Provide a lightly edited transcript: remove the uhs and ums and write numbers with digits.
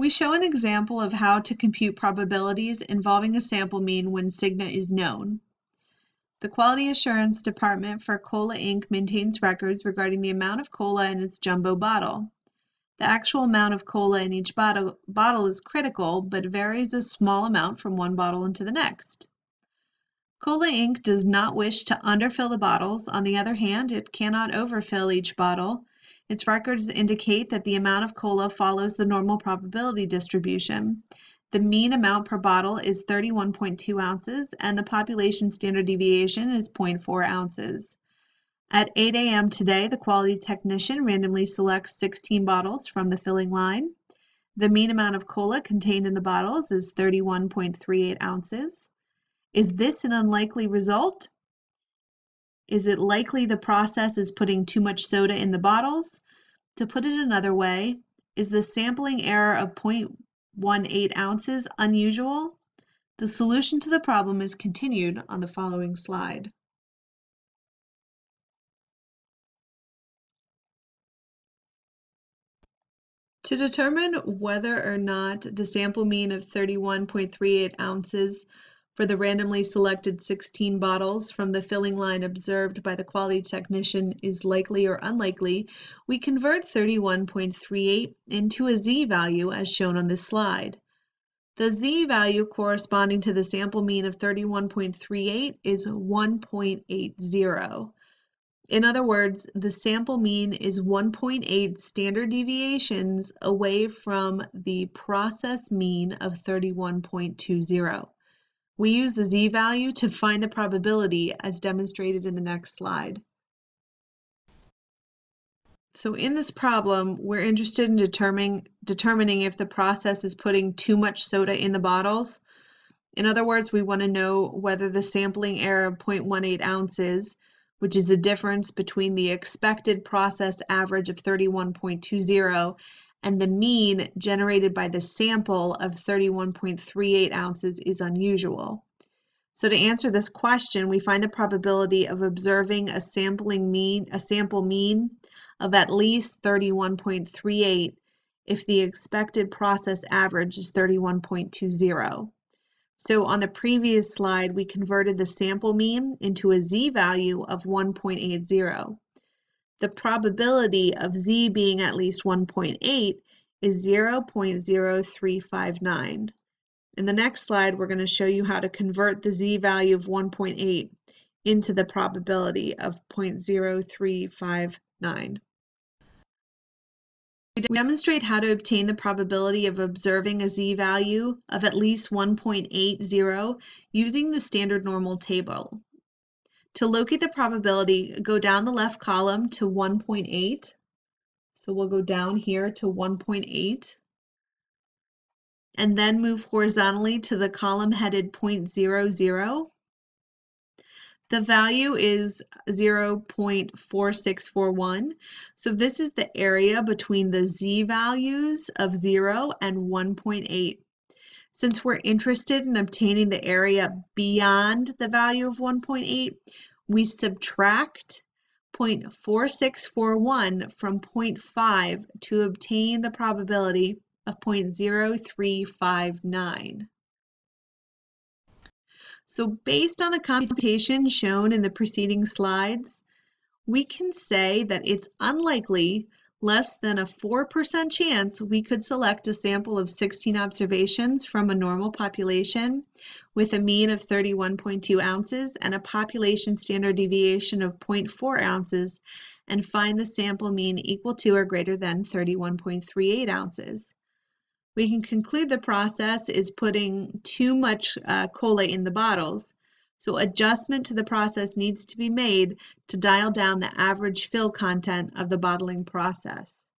We show an example of how to compute probabilities involving a sample mean when sigma is known. The Quality Assurance Department for Cola Inc. maintains records regarding the amount of cola in its jumbo bottle. The actual amount of cola in each bottle is critical, but varies a small amount from one bottle into the next. Cola Inc. does not wish to underfill the bottles. On the other hand, it cannot overfill each bottle. Its records indicate that the amount of cola follows the normal probability distribution. The mean amount per bottle is 31.2 ounces, and the population standard deviation is 0.4 ounces. At 8 a.m. today, the quality technician randomly selects 16 bottles from the filling line. The mean amount of cola contained in the bottles is 31.38 ounces. Is this an unlikely result? Is it likely the process is putting too much soda in the bottles? To put it another way, is the sampling error of 0.18 ounces unusual? The solution to the problem is continued on the following slide. To determine whether or not the sample mean of 31.38 ounces for the randomly selected 16 bottles from the filling line observed by the quality technician is likely or unlikely, we convert 31.38 into a z-value as shown on this slide. The z-value corresponding to the sample mean of 31.38 is 1.80. In other words, the sample mean is 1.8 standard deviations away from the process mean of 31.20. We use the z-value to find the probability as demonstrated in the next slide. So in this problem, we're interested in determining if the process is putting too much soda in the bottles. In other words, we want to know whether the sampling error of 0.18 ounces, which is the difference between the expected process average of 31.20 and the mean generated by the sample of 31.38 ounces is unusual. So to answer this question, we find the probability of observing a sample mean of at least 31.38 if the expected process average is 31.20. So on the previous slide, we converted the sample mean into a z-value of 1.80. The probability of z being at least 1.8 is 0.0359. In the next slide, we're going to show you how to convert the z-value of 1.8 into the probability of 0.0359. We demonstrate how to obtain the probability of observing a z-value of at least 1.80 using the standard normal table. To locate the probability, go down the left column to 1.8. So we'll go down here to 1.8. And then move horizontally to the column headed 0.00. The value is 0.4641. So this is the area between the z-values of 0 and 1.8. Since we're interested in obtaining the area beyond the value of 1.8, we subtract 0.4641 from 0.5 to obtain the probability of 0.0359. So based on the computation shown in the preceding slides, we can say that it's unlikely, less than a 4% chance, we could select a sample of 16 observations from a normal population with a mean of 31.2 ounces and a population standard deviation of 0.4 ounces and find the sample mean equal to or greater than 31.38 ounces. We can conclude the process is putting too much cola in the bottles, so adjustment to the process needs to be made to dial down the average fill content of the bottling process.